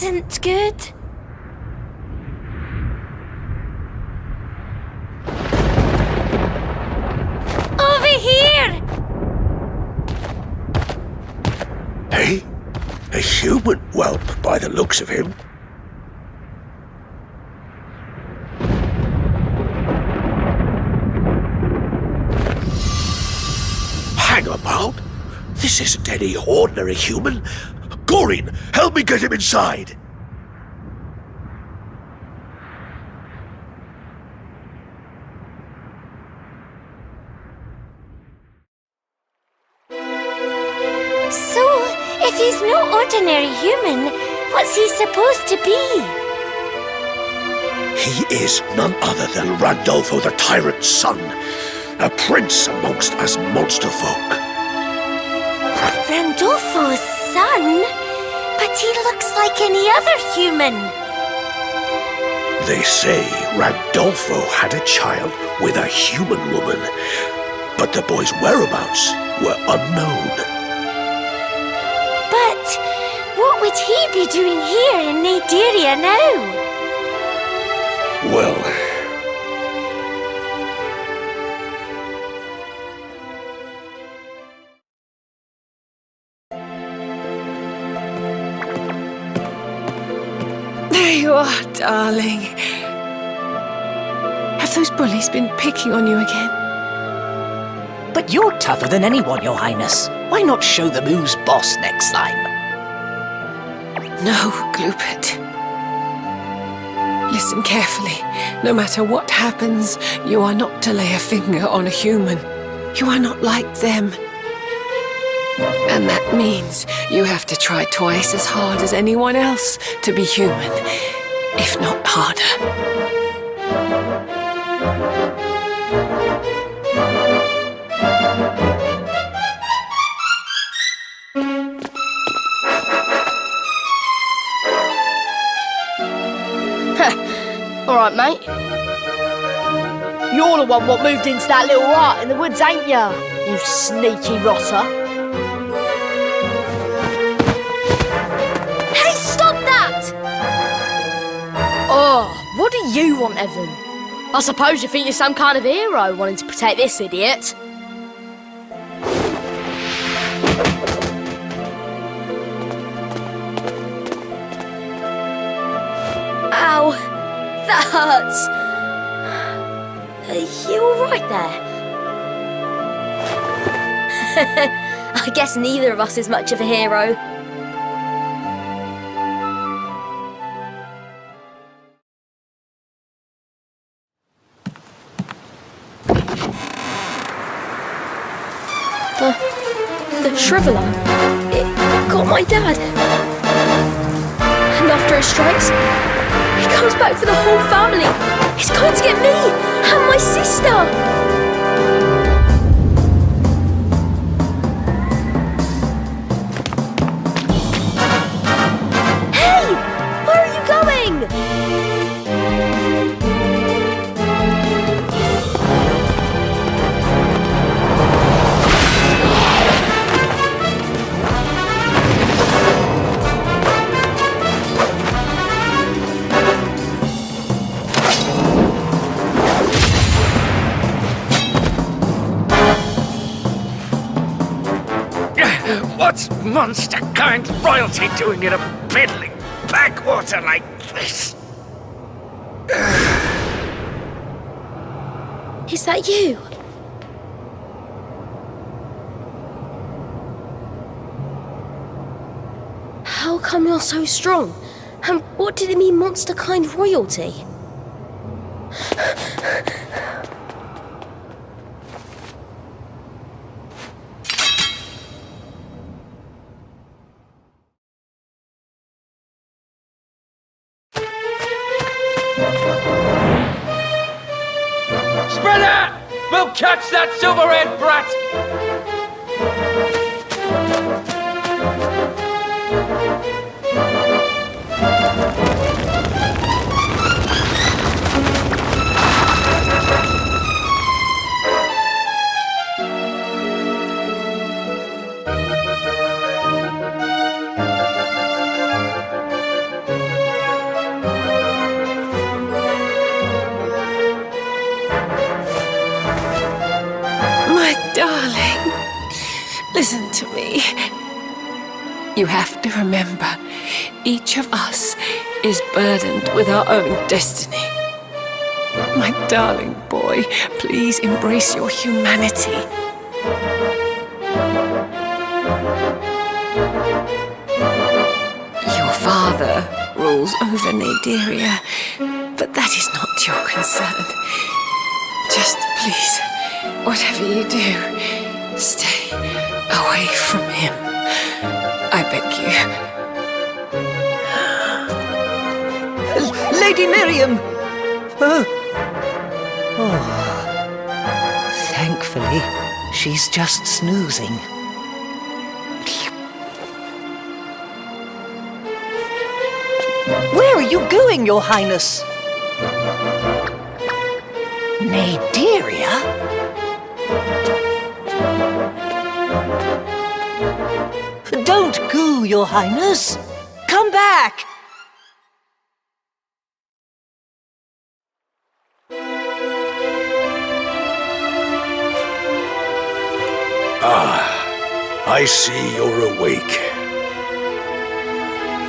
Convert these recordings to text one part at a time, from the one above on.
isn't good. Over here! Hey? A human whelp by the looks of him. Hang about. This isn't any ordinary human. Gorin, help me get him inside. So, if he's no ordinary human, what's he supposed to be? He is none other than Randolfo the Tyrant's son, a prince amongst us monster folk. Randolfo's son? But he looks like any other human. They say Randolfo had a child with a human woman, but the boy's whereabouts were unknown. But what would he be doing here in Naderia now? Well... There you are, darling. Have those bullies been picking on you again? But you're tougher than anyone, Your Highness. Why not show them who's boss next time? No, Gloopet. Listen carefully. No matter what happens, you are not to lay a finger on a human. You are not like them. And that means you have to try twice as hard as anyone else to be human, if not harder. Alright, mate. You're the one what moved into that little hut in the woods, ain't ya? You sneaky rotter. Hey, stop that! Oh, what do you want, Evan? I suppose you think you're some kind of hero wanting to protect this idiot. Ow, that hurts. Are you all right there? I guess neither of us is much of a hero. The Shriveler. It got my dad. And after it strikes, he comes back for the whole family. He's going to get me and my sister. Hey! Where are you going? What's monster kind royalty doing in a piddling backwater like this? Is that you? How come you're so strong? And what did it mean, monster kind royalty? Spread out! We'll catch that silver-haired brat! darling, listen to me. You have to remember, each of us is burdened with our own destiny. My darling boy, please embrace your humanity. Your father rules over Naderia, but that is not your concern. Just please, whatever you do, stay away from him. I beg you. Lady Miriam! Thankfully, she's just snoozing. Where are you going, Your Highness? Naderia? Don't go, Your Highness! Come back! I see you're awake.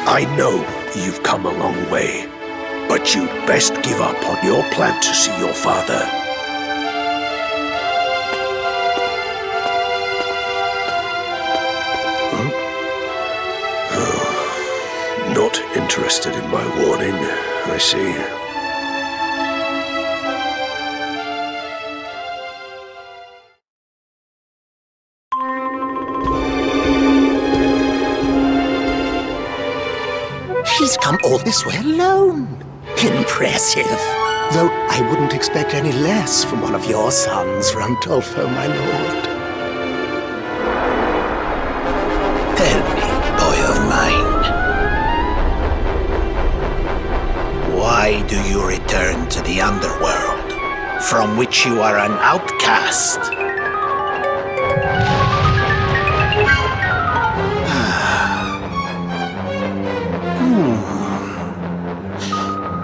I know you've come a long way, but you'd best give up on your plan to see your father. Huh? Oh, not interested in my warning, I see. He's come all this way alone. Impressive. Though I wouldn't expect any less from one of your sons, Randolfo, my lord. Tell me, boy of mine. Why do you return to the underworld, from which you are an outcast?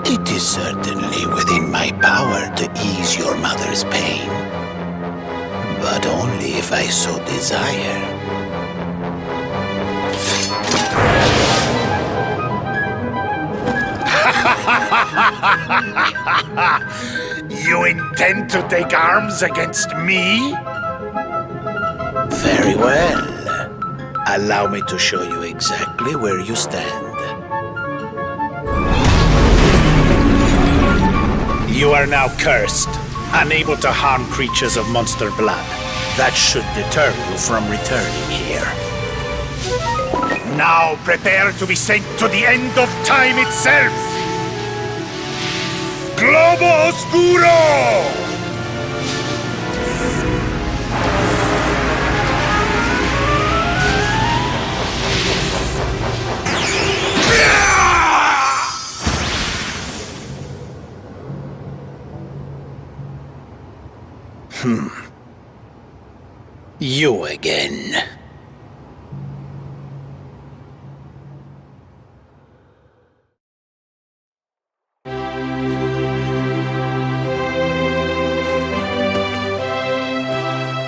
It is certainly within my power to ease your mother's pain, but only if I so desire. You intend to take arms against me? Very well. Allow me to show you exactly where you stand. You are now cursed, unable to harm creatures of monster blood. That should deter you from returning here. Now prepare to be sent to the end of time itself! Globo Oscuro! You again.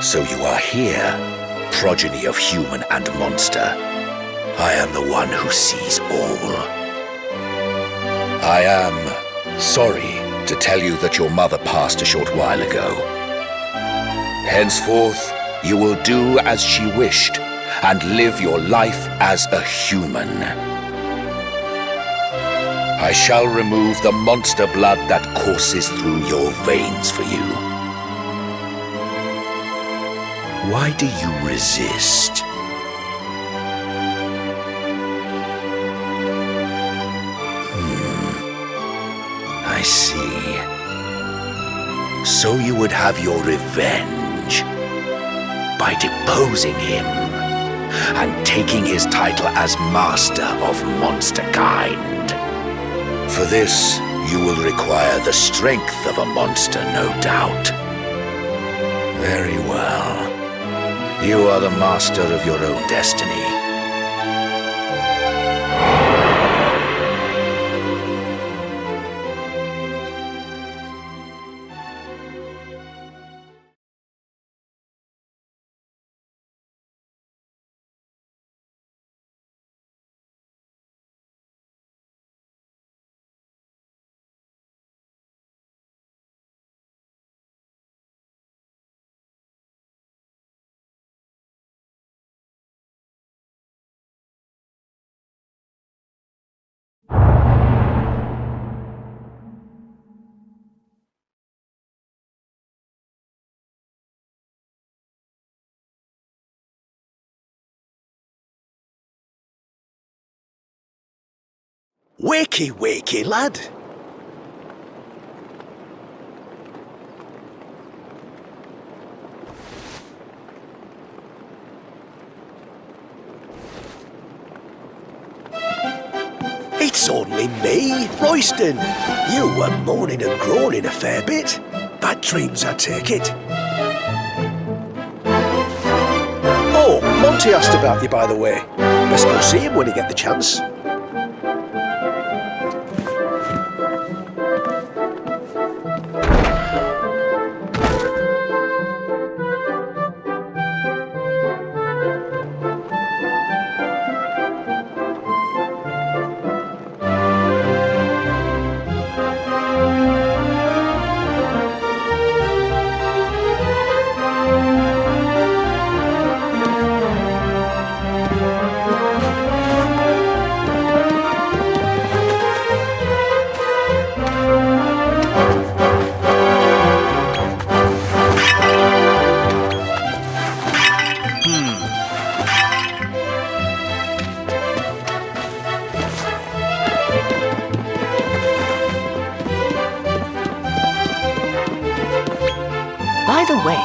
So you are here, progeny of human and monster. I am the one who sees all. I am sorry to tell you that your mother passed a short while ago. Henceforth, you will do as she wished and live your life as a human. I shall remove the monster blood that courses through your veins for you. Why do you resist? I see. So you would have your revenge by deposing him and taking his title as master of monsterkind. For this, you will require the strength of a monster, no doubt. Very well. You are the master of your own destiny. Wakey, wakey, lad. It's only me, Royston. You were moaning and groaning a fair bit. Bad dreams, I take it. Oh, Monty asked about you, by the way. Best go see him when you get the chance. By the way,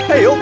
Hey up!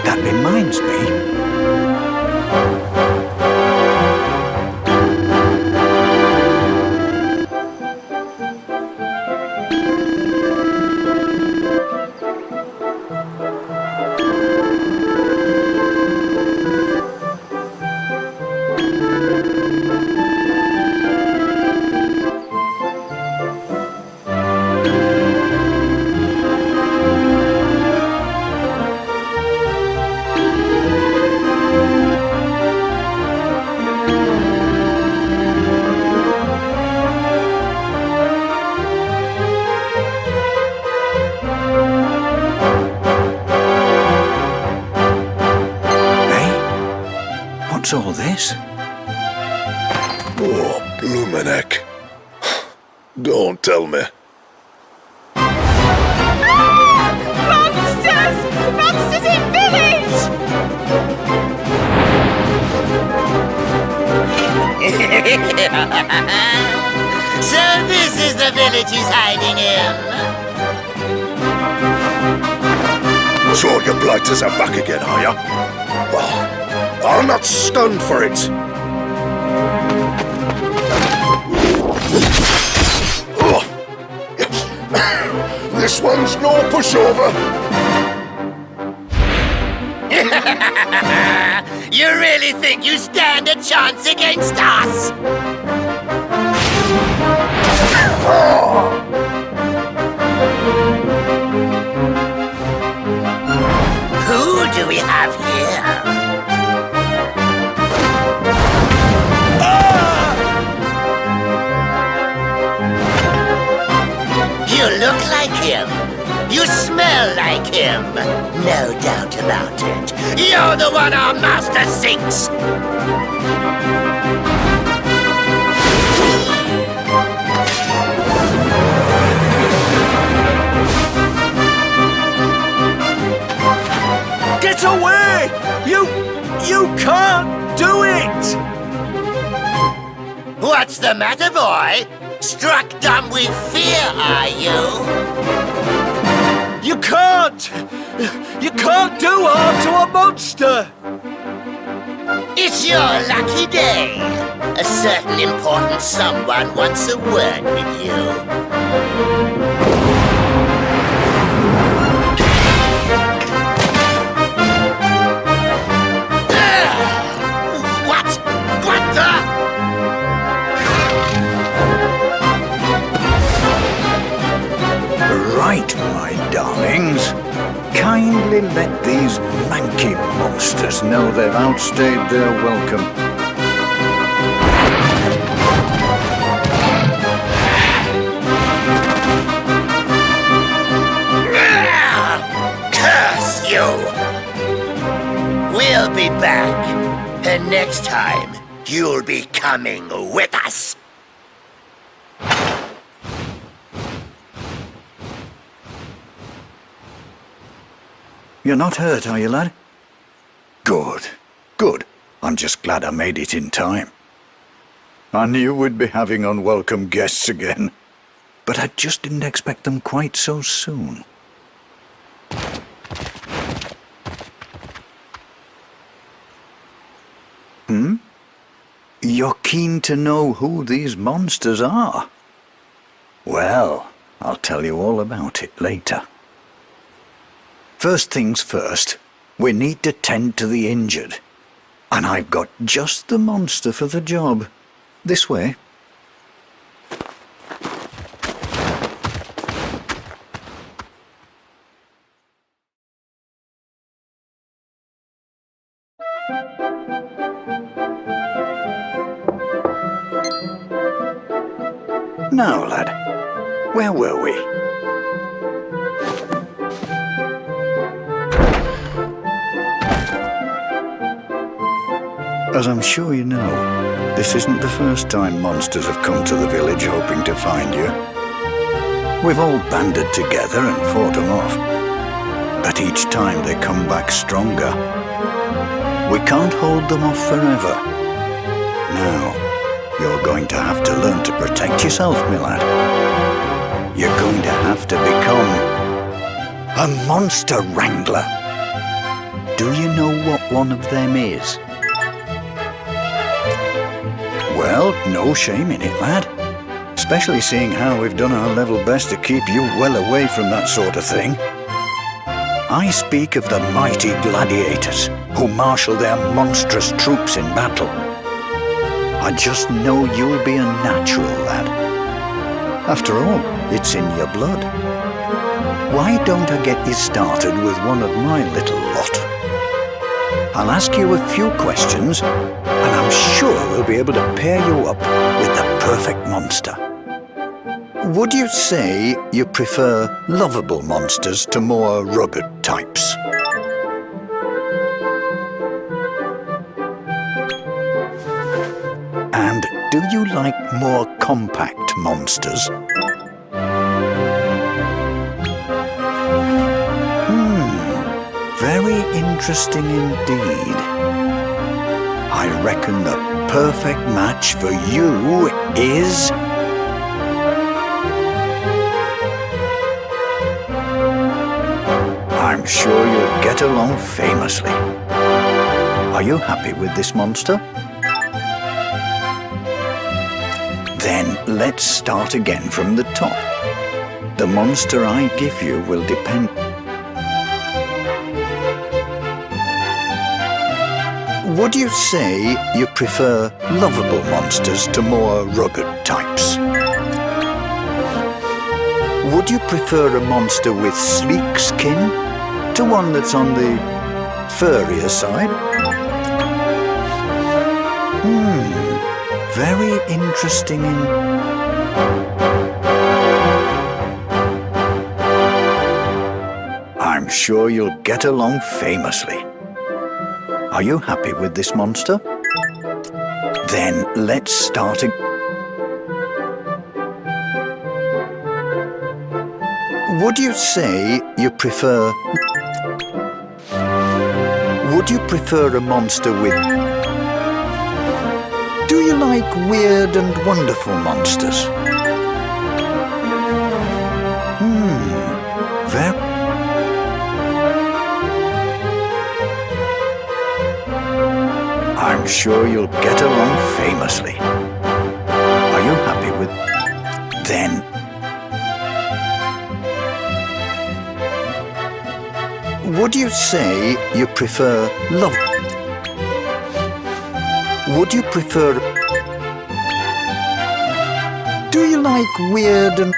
That reminds me. What's all this? Oh, bloomin' heck. Don't tell me. Monsters! Monsters in village! So this is the village he's hiding in. So your blighters are back again, are ya? Well, I'll not stand for it. Oh. This one's no pushover. You really think you stand a chance against us? Who do we have here? You look like him. You smell like him. him. No doubt about it. You're the one our master seeks. Get away! You can't do it! What's the matter, boy? Struck dumb with fear, are you? You can't! You can't do harm to a monster! It's your lucky day. A certain important someone wants a word with you. What the? Right, my darlings. Kindly let these manky monsters know they've outstayed their welcome. Curse you! We'll be back, and next time you'll be coming with us. You're not hurt, are you, lad? Good. Good. I'm just glad I made it in time. I knew we'd be having unwelcome guests again, but I just didn't expect them quite so soon. You're keen to know who these monsters are? Well, I'll tell you all about it later. First things first, we need to tend to the injured. And I've got just the monster for the job. This way. Now, lad, where were we? As I'm sure you know, this isn't the first time monsters have come to the village hoping to find you. We've all banded together and fought them off, but each time they come back stronger. We can't hold them off forever. Now, you're going to have to learn to protect yourself, my lad. You're going to have to become a monster wrangler. Do you know what one of them is? Well, no shame in it, lad. Especially seeing how we've done our level best to keep you well away from that sort of thing. I speak of the mighty gladiators who marshal their monstrous troops in battle. I just know you'll be a natural, lad. After all, it's in your blood. Why don't I get you started with one of my little lot? I'll ask you a few questions, and I'm sure we'll be able to pair you up with the perfect monster. Would you say you prefer lovable monsters to more rugged types? And do you like more compact monsters? Very interesting indeed. I reckon the perfect match for you is... I'm sure you'll get along famously. Are you happy with this monster? Then let's start again from the top. The monster I give you will depend... Would you say you prefer lovable monsters to more rugged types? Would you prefer a monster with sleek skin to one that's on the furrier side? Very interesting I'm sure you'll get along famously. Are you happy with this monster? Then let's start again. Would you say you prefer... Would you prefer a monster with... Do you like weird and wonderful monsters? Very... I'm sure you'll get along famously. Are you happy with... Then... Would you say you prefer love? Would you prefer... Do you like weird and...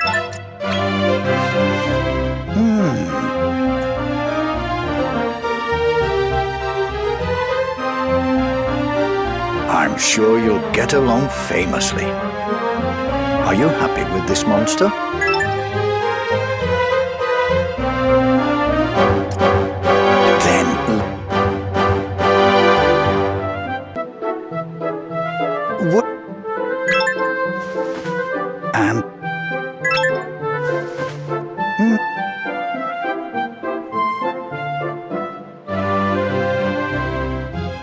I'm sure you'll get along famously. Are you happy with this monster? Then... What? And...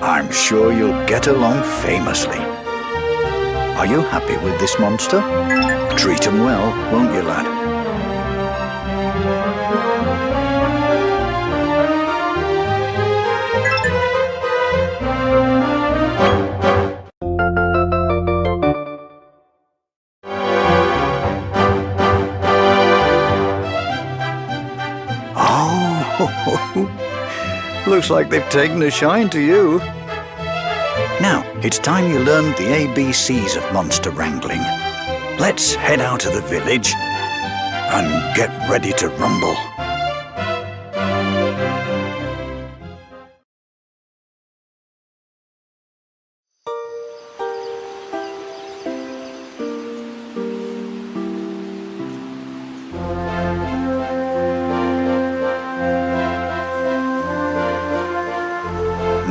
I'm sure you'll get along famously. Are you happy with this monster? Treat him well, won't you, lad? Oh, looks like they've taken a shine to you. Now, it's time you learned the ABCs of monster wrangling. Let's head out of the village and get ready to rumble.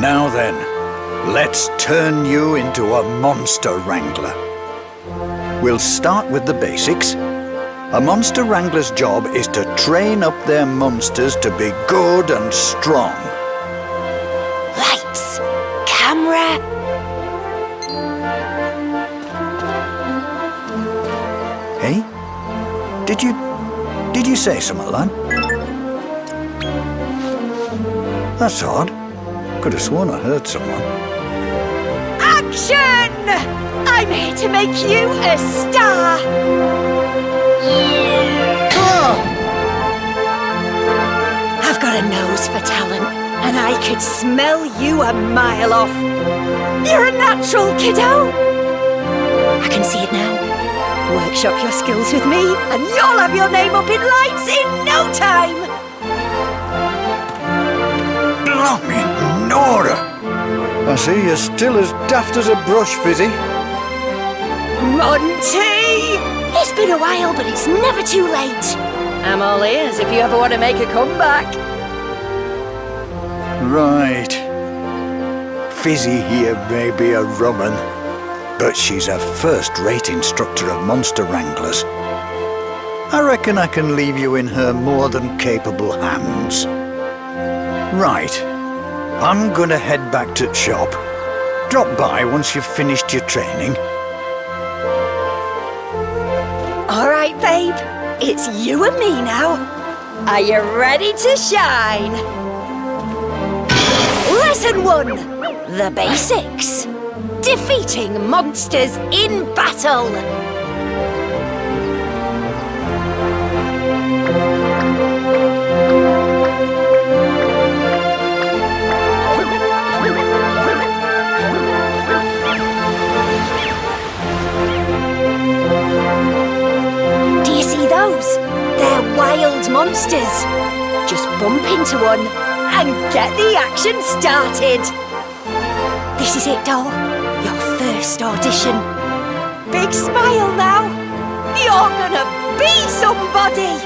Now then, let's turn you into a monster wrangler. We'll start with the basics. A monster wrangler's job is to train up their monsters to be good and strong. Lights, camera. Hey? Did you say something, lad? That's odd. Could have sworn I heard someone. Action! I'm here to make you a star! I've got a nose for talent, and I could smell you a mile off. You're a natural, kiddo! I can see it now. Workshop your skills with me, and you'll have your name up in lights in no time! Blimey, Nora! I see you're still as daft as a brush, Fizzy. Monty! It's been a while, but it's never too late. I'm all ears if you ever want to make a comeback. Right. Fizzy here may be a rum 'un, but she's a first-rate instructor of monster wranglers. I reckon I can leave you in her more than capable hands. Right. I'm gonna head back to the shop. Drop by once you've finished your training. All right, babe. It's you and me now. Are you ready to shine? Lesson 1. The basics. Defeating monsters in battle. They're wild monsters. Just bump into one and get the action started. This is it, doll. Your first audition. Big smile now. You're gonna be somebody.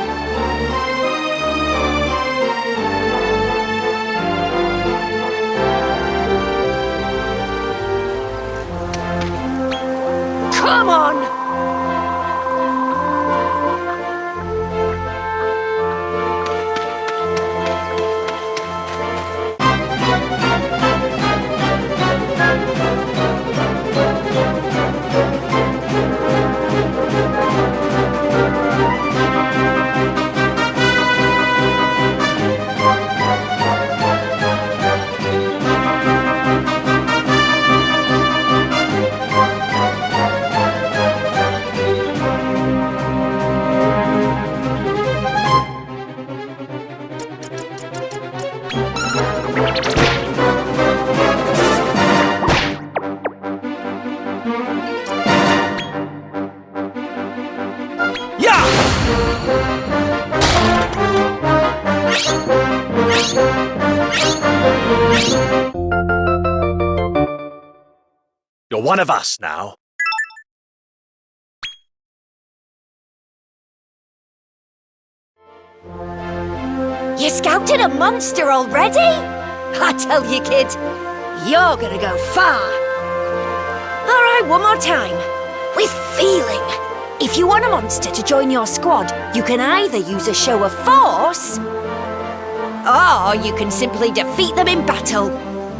Come on! You're one of us now. You scouted a monster already? I tell you, kid, you're gonna go far. All right, one more time. With feeling. If you want a monster to join your squad, you can either use a show of force, or you can simply defeat them in battle.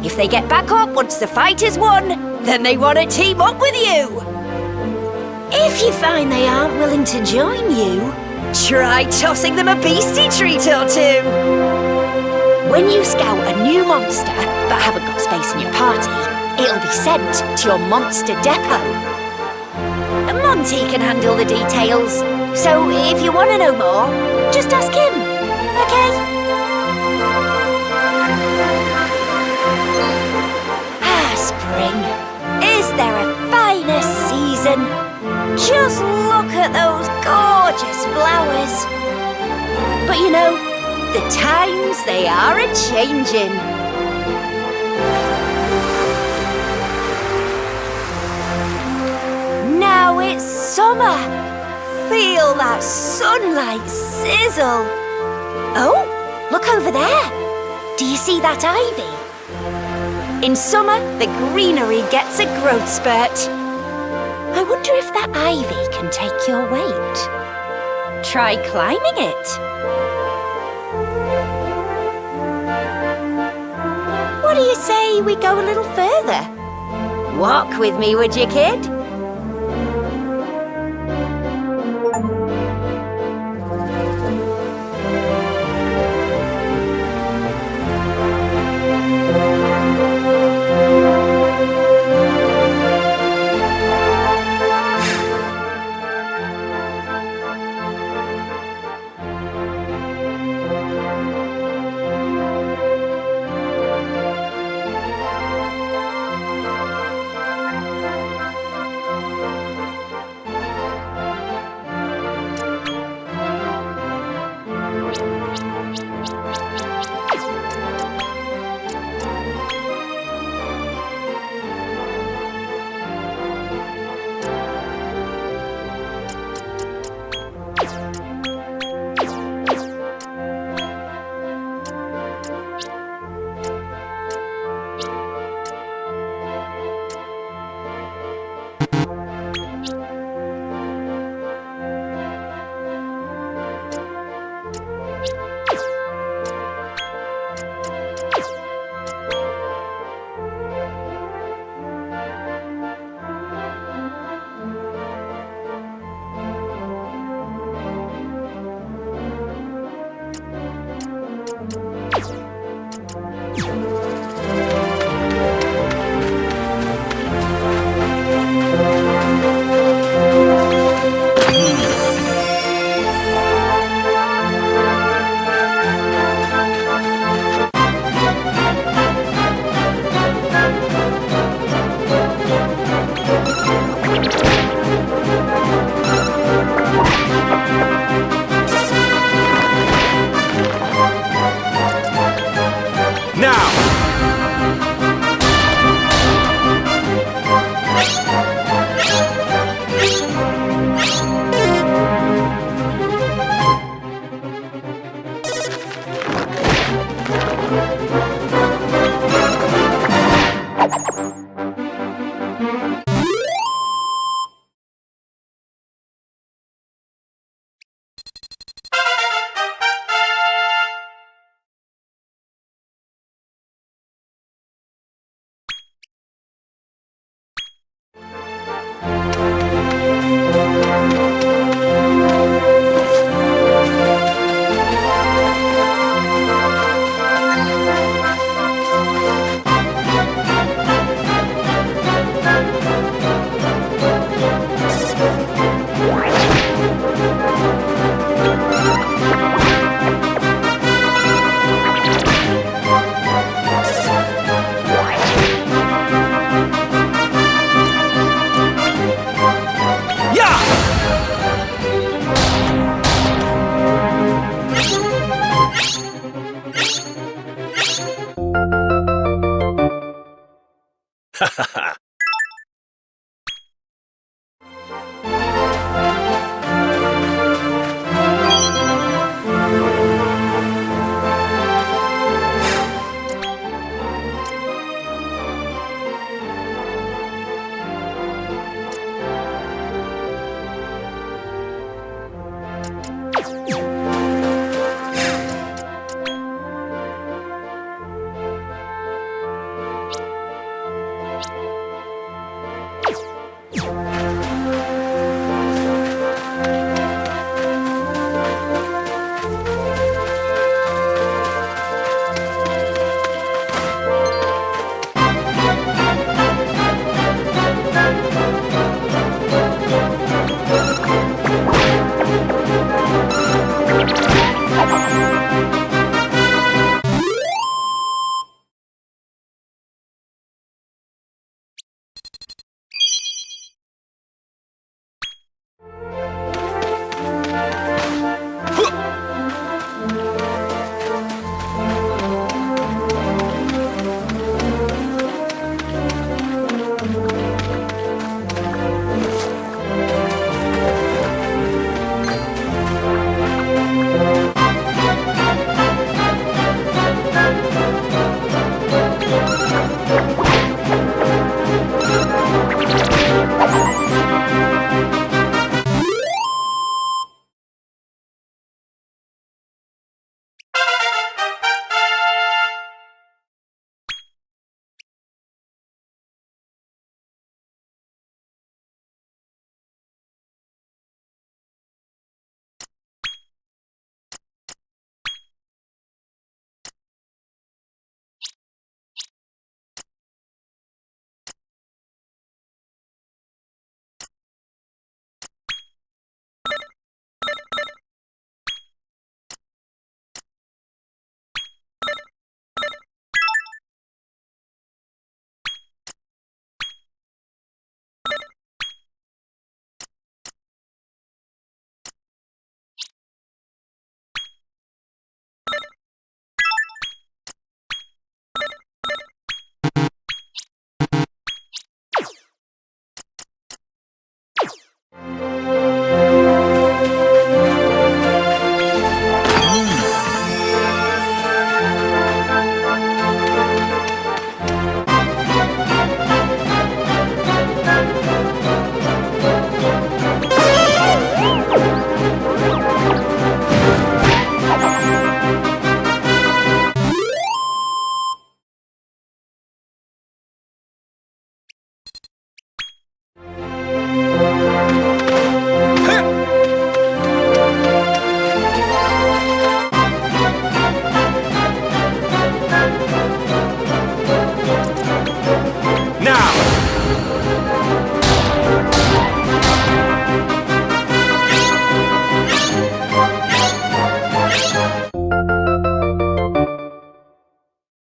If they get back up once the fight is won, then they want to team up with you. If you find they aren't willing to join you, try tossing them a beastie treat or two. When you scout a new monster but haven't got space in your party, it'll be sent to your monster depot. And Monty can handle the details, so if you want to know more, just ask him, okay? Spring. Is there a finer season? Just look at those gorgeous flowers. But you know, the times they are a-changing. Now it's summer. Feel that sunlight sizzle. Oh, look over there. Do you see that ivy? In summer, the greenery gets a growth spurt. I wonder if that ivy can take your weight. Try climbing it. What do you say we go a little further? Walk with me, would you, kid?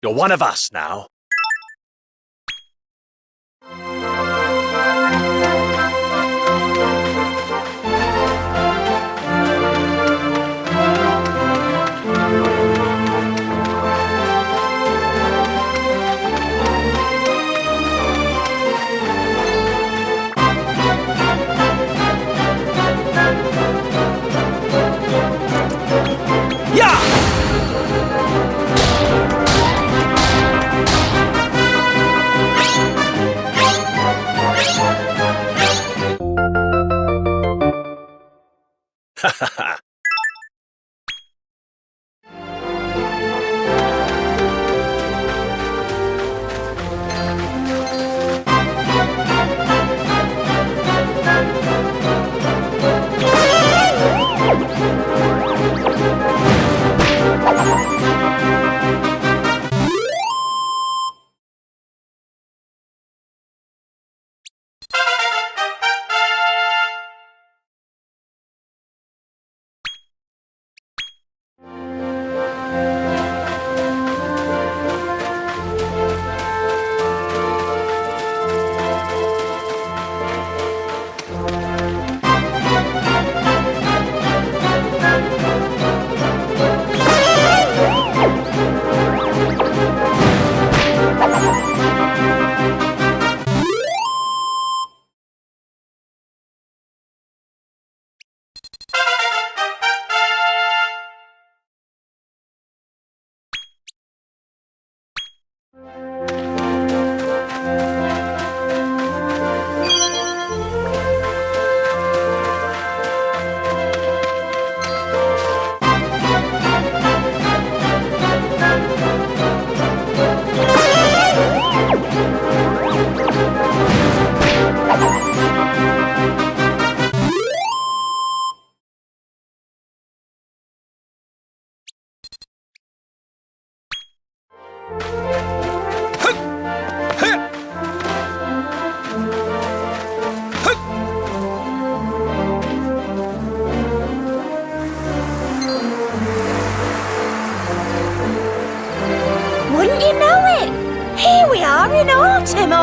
You're one of us now. Ha ha ha.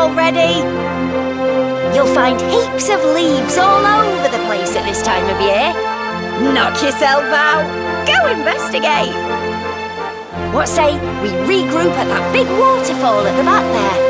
already? You'll find heaps of leaves all over the place at this time of year. Knock yourself out. Go investigate. What say we regroup at that big waterfall at the back there?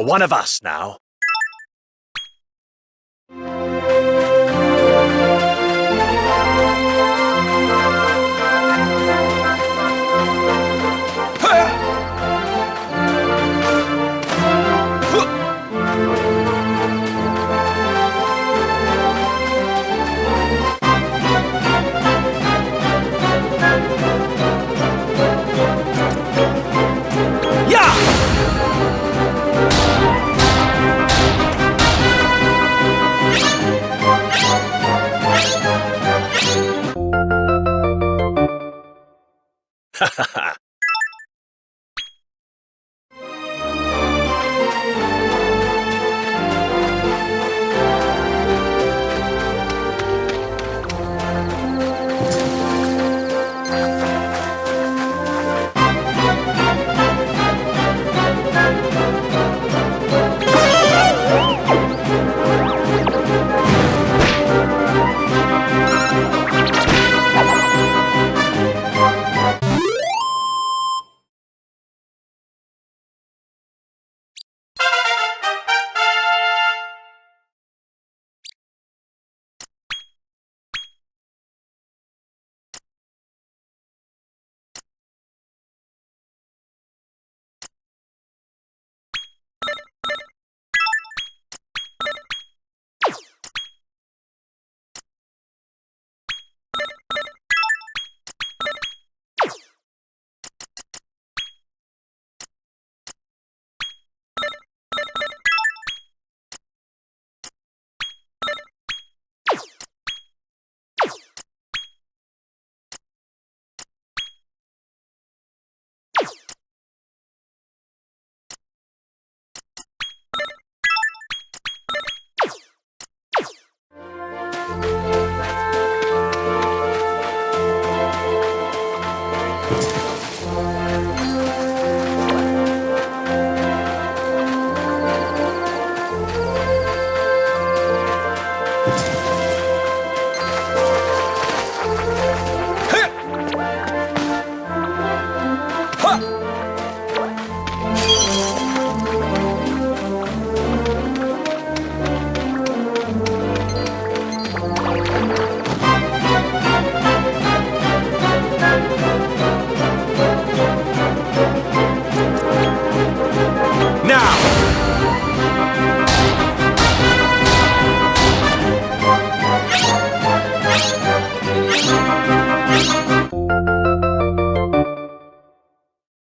one of us now.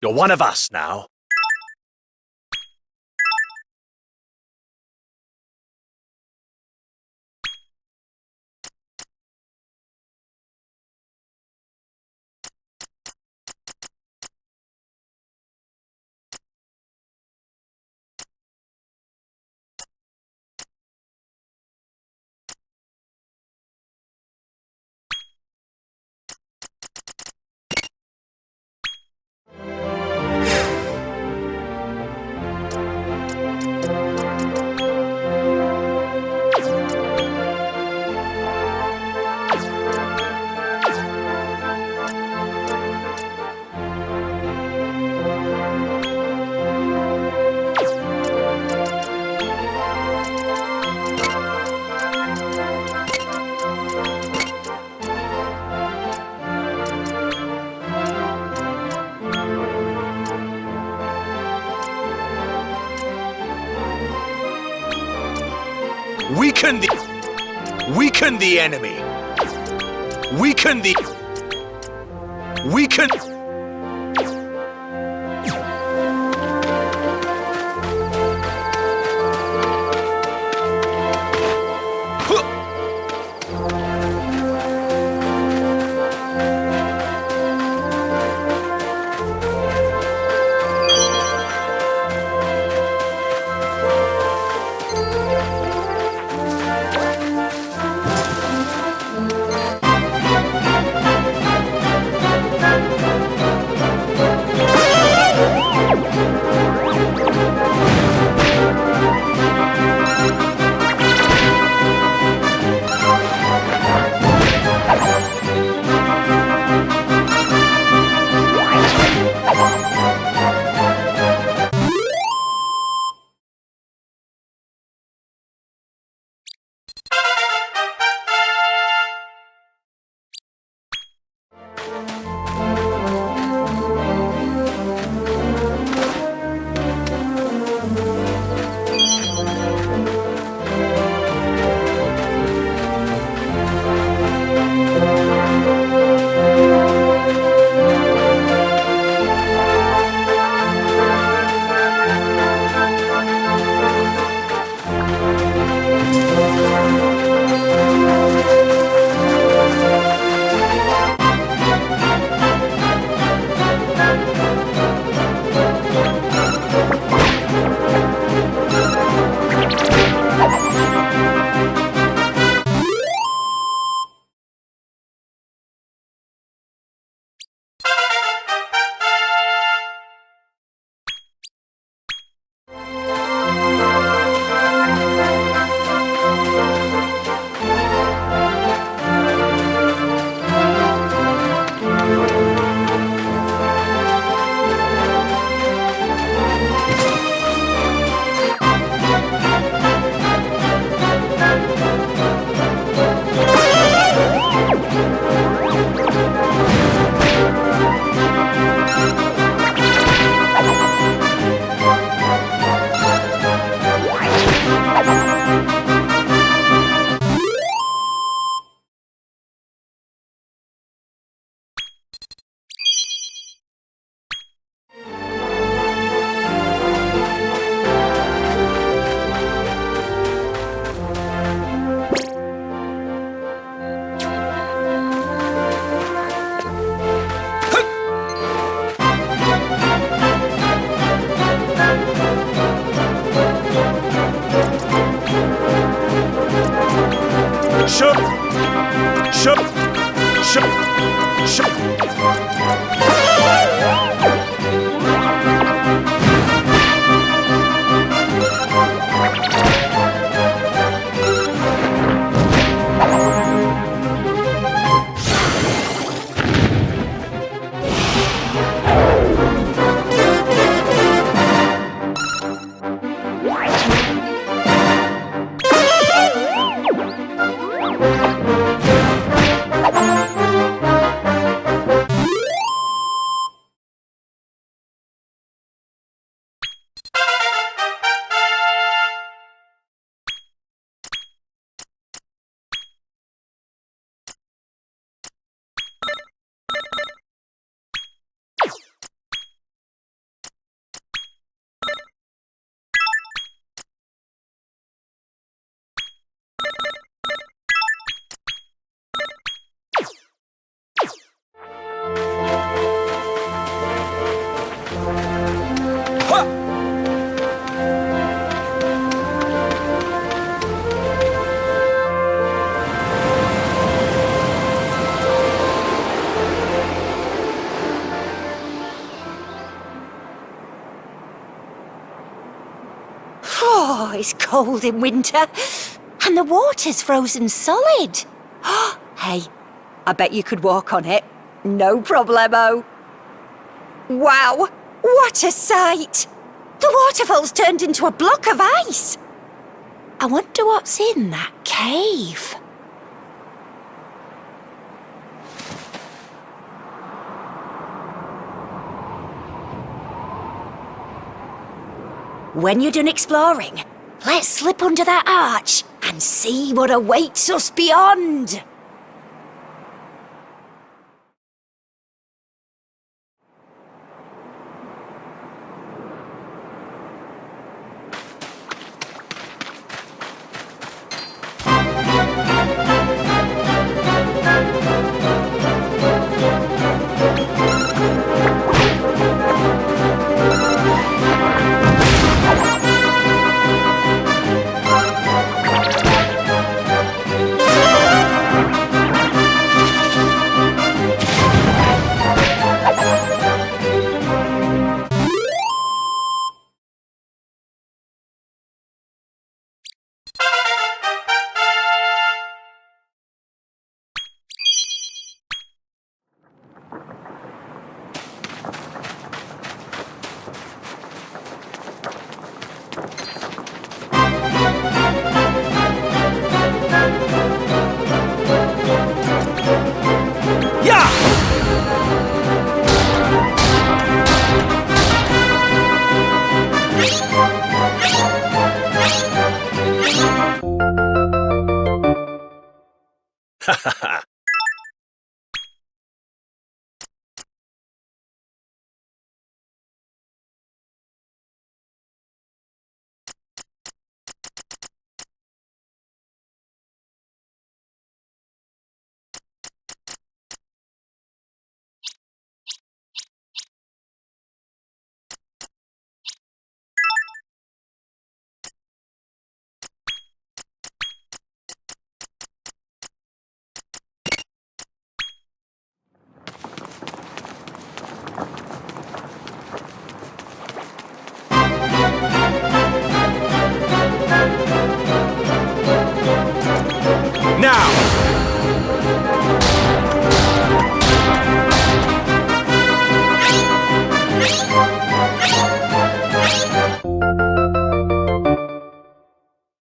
You're one of us now. Weaken the enemy. Weaken. Shoop! Shoop! Shoop! Shoop! Oh, it's cold in winter, and the water's frozen solid. Hey, I bet you could walk on it. No problemo. Wow, what a sight! The waterfall's turned into a block of ice. I wonder what's in that cave. When you're done exploring, let's slip under that arch and see what awaits us beyond.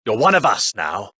You're one of us now.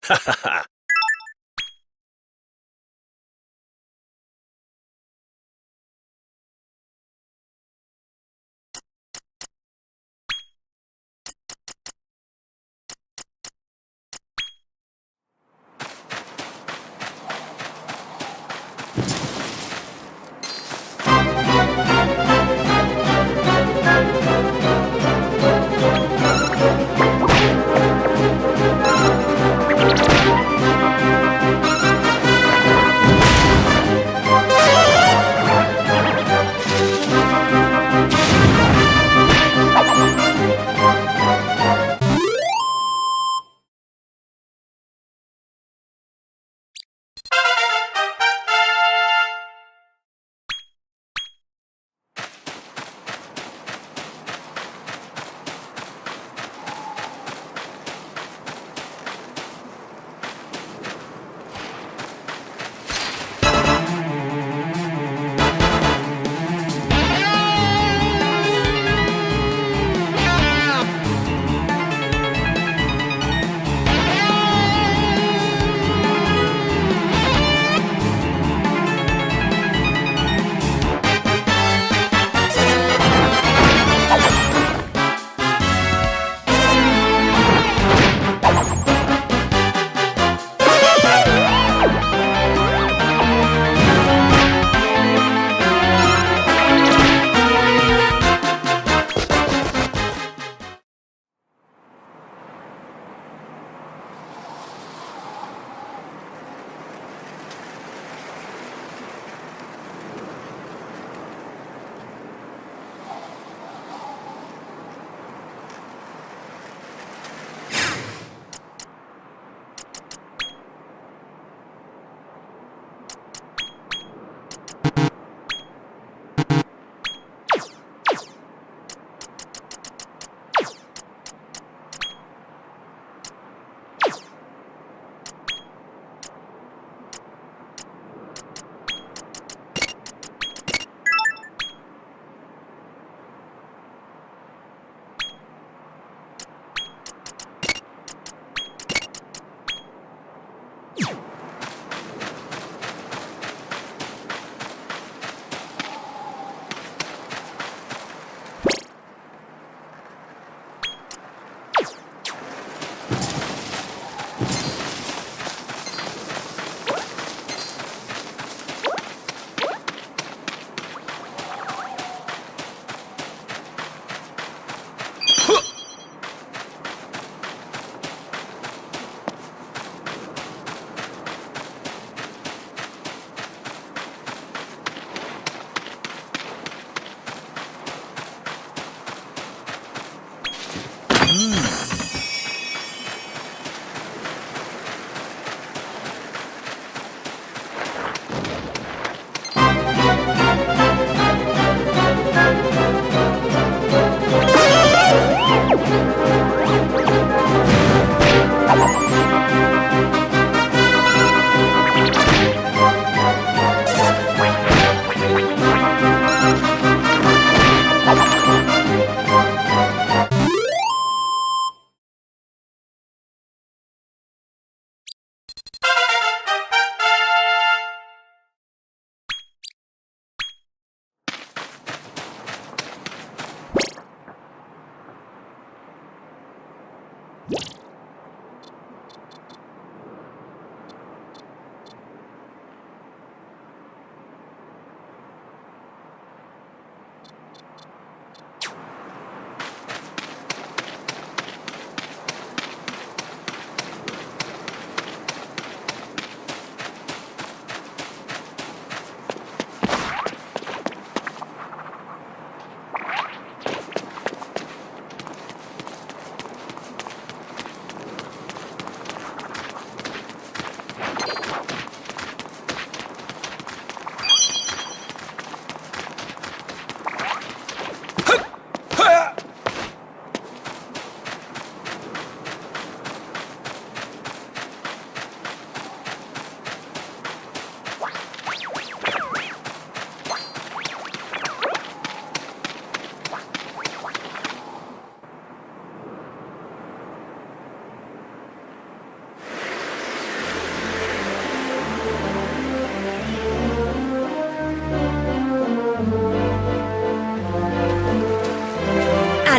Ha ha ha!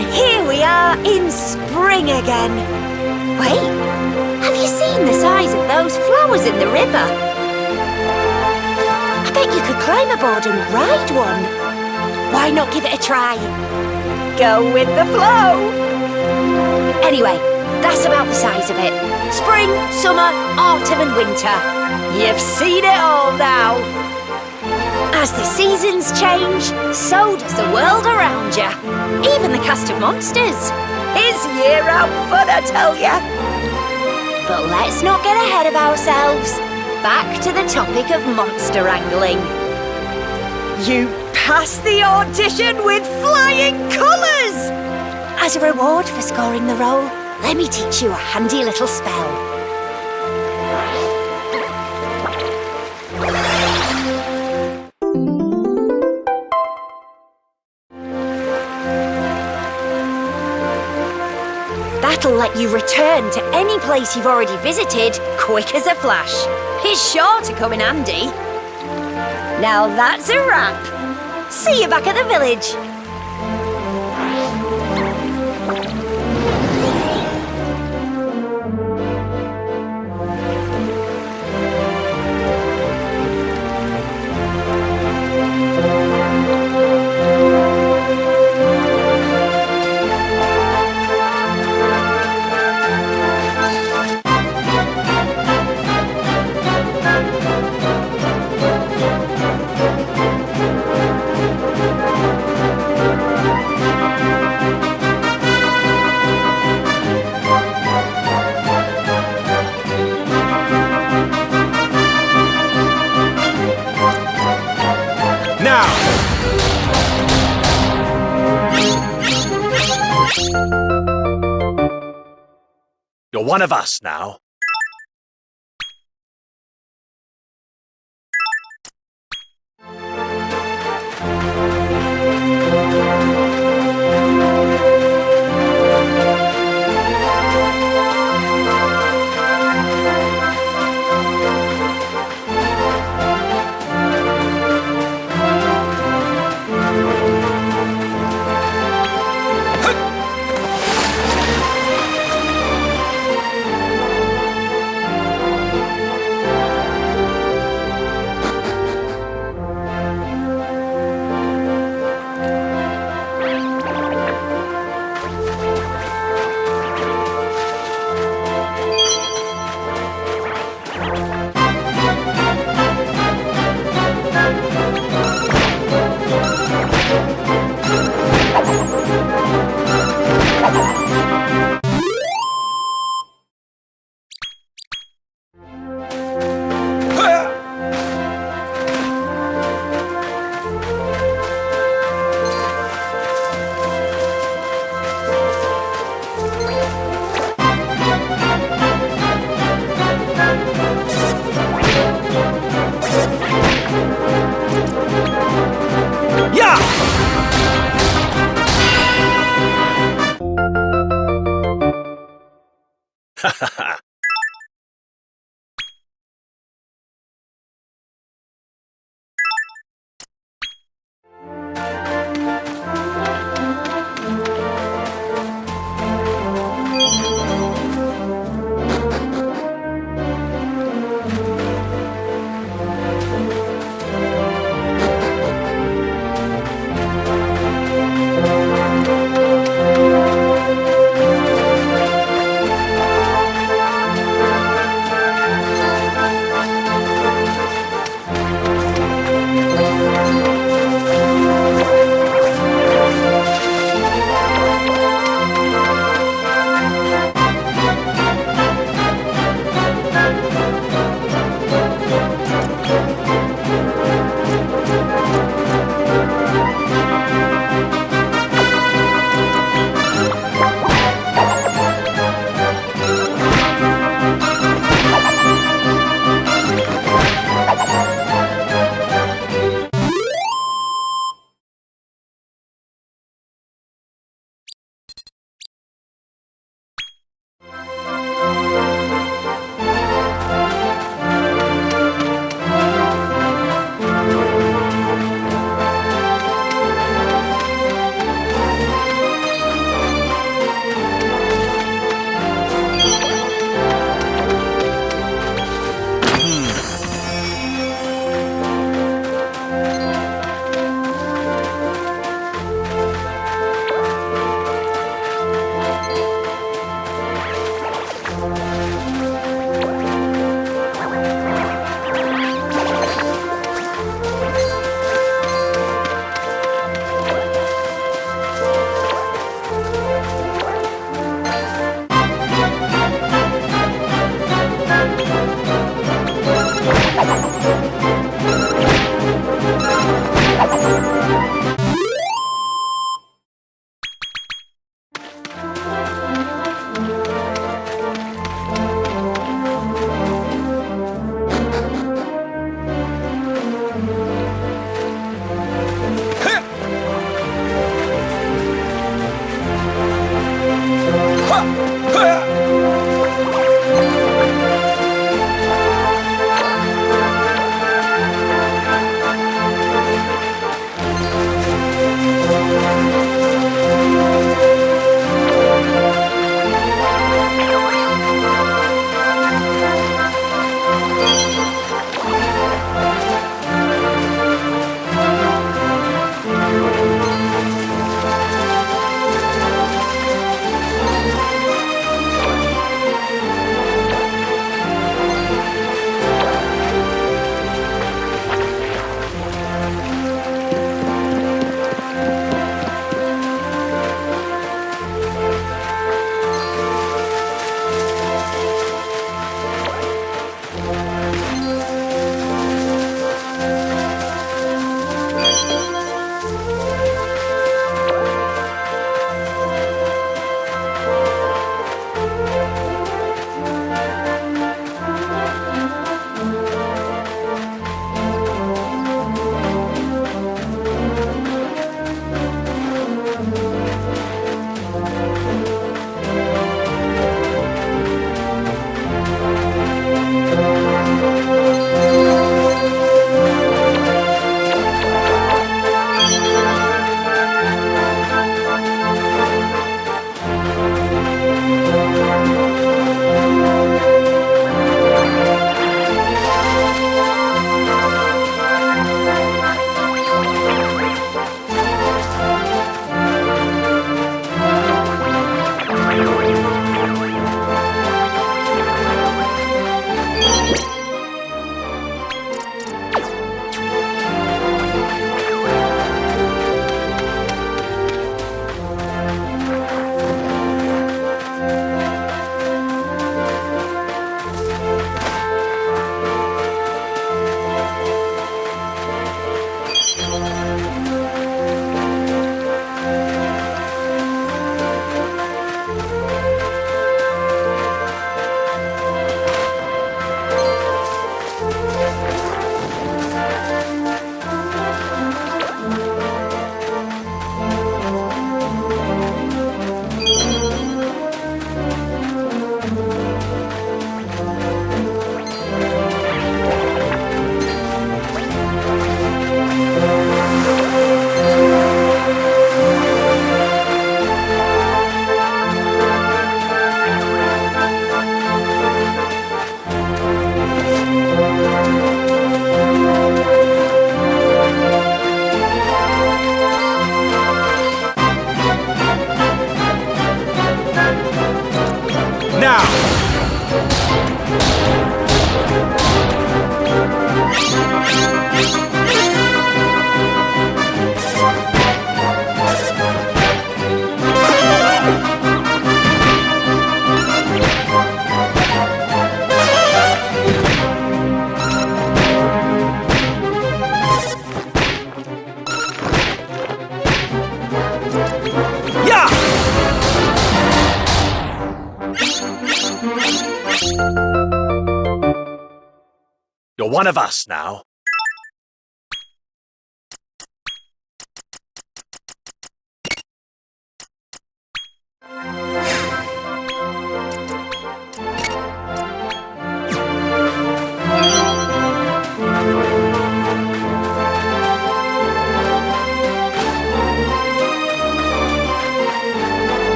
And here we are in spring again. Wait, have you seen the size of those flowers in the river? I bet you could climb aboard and ride one. Why not give it a try? Go with the flow. Anyway, that's about the size of it. Spring, summer, autumn and winter. You've seen it all now. As the seasons change, so does the world around you. Even the cast of Monsters. It's year-round fun, I tell ya. But let's not get ahead of ourselves. Back to the topic of monster wrangling. You passed the audition with flying colours! As a reward for scoring the role, let me teach you a handy little spell. That'll let you return to any place you've already visited quick as a flash. It's sure to come in handy. Now that's a wrap. See you back at the village. You're one of us now. You're one of us now.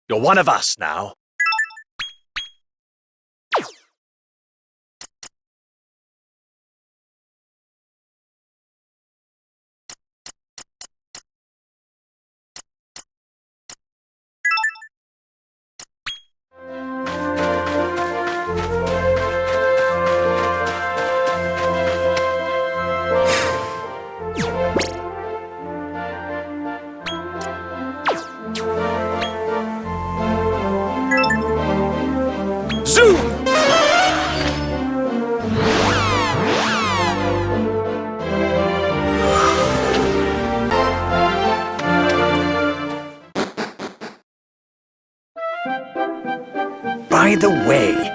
You're one of us now. By the way,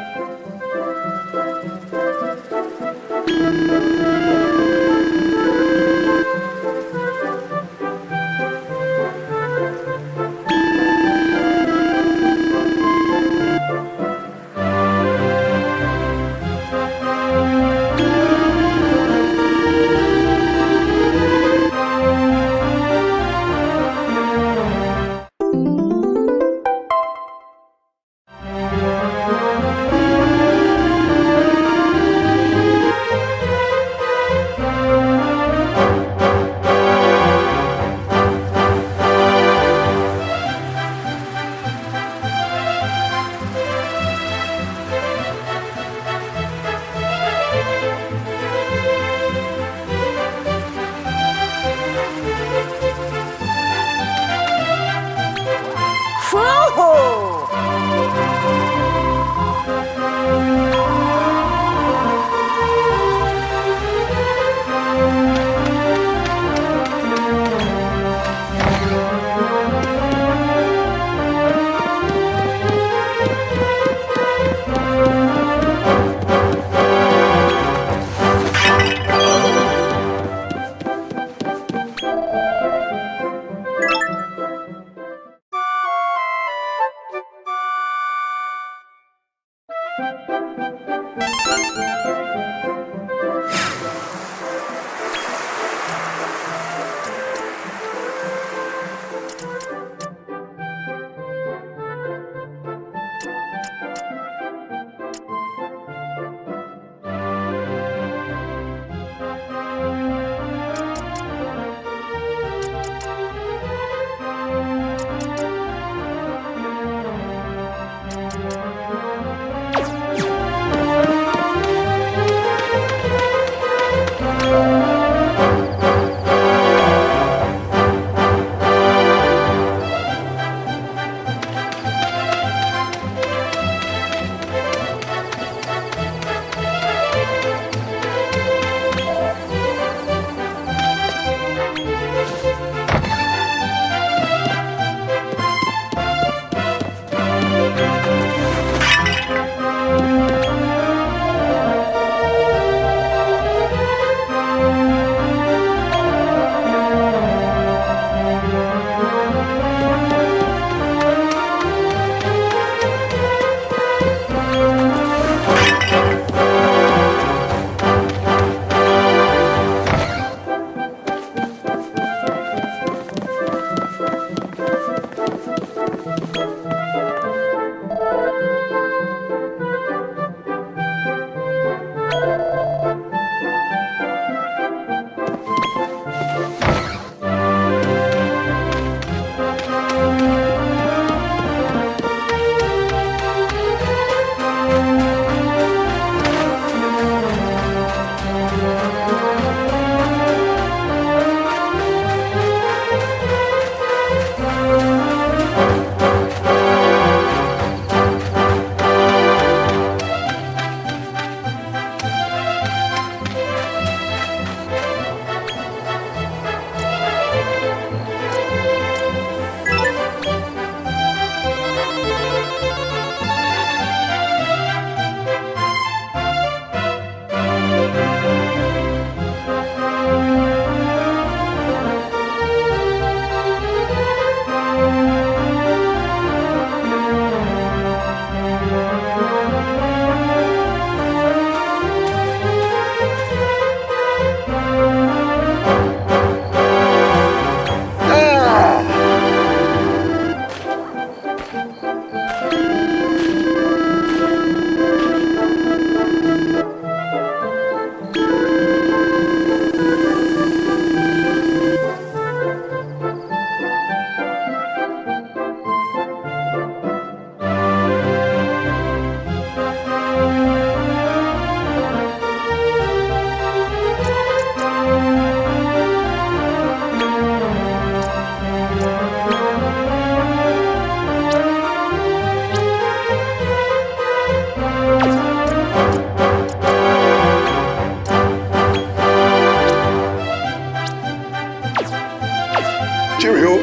Cheerio.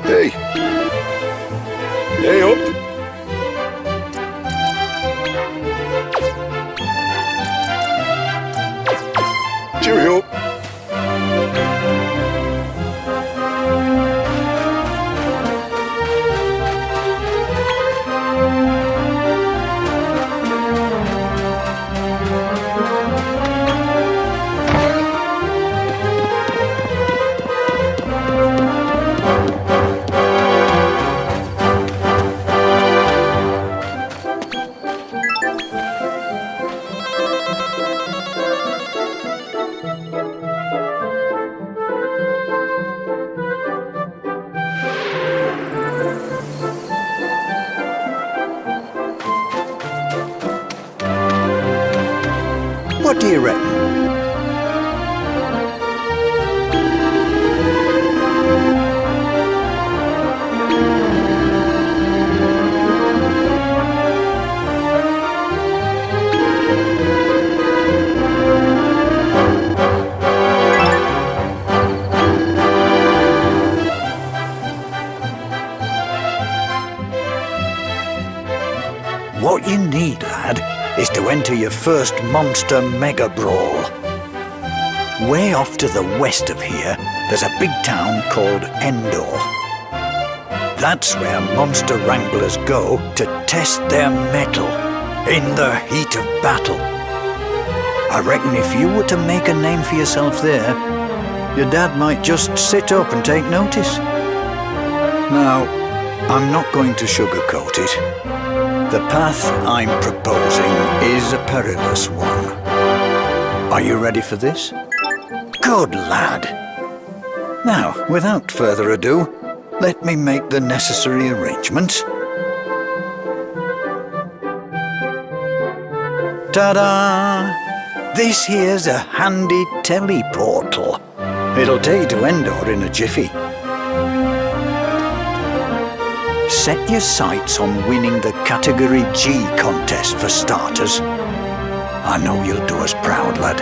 Hey. Hey up. Cheerio. What do you reckon? What you need, lad, is to enter your first monster mega brawl. Way off to the west of here, there's a big town called Endor. That's where monster wranglers go to test their mettle in the heat of battle. I reckon if you were to make a name for yourself there, your dad might just sit up and take notice. Now, I'm not going to sugarcoat it. The path I'm proposing is a perilous one. Are you ready for this? Good lad. Now, without further ado, let me make the necessary arrangements. Ta-da! This here's a handy teleportal. It'll take you to Endor in a jiffy. Set your sights on winning the Category G contest for starters. I know you'll do us proud, lad.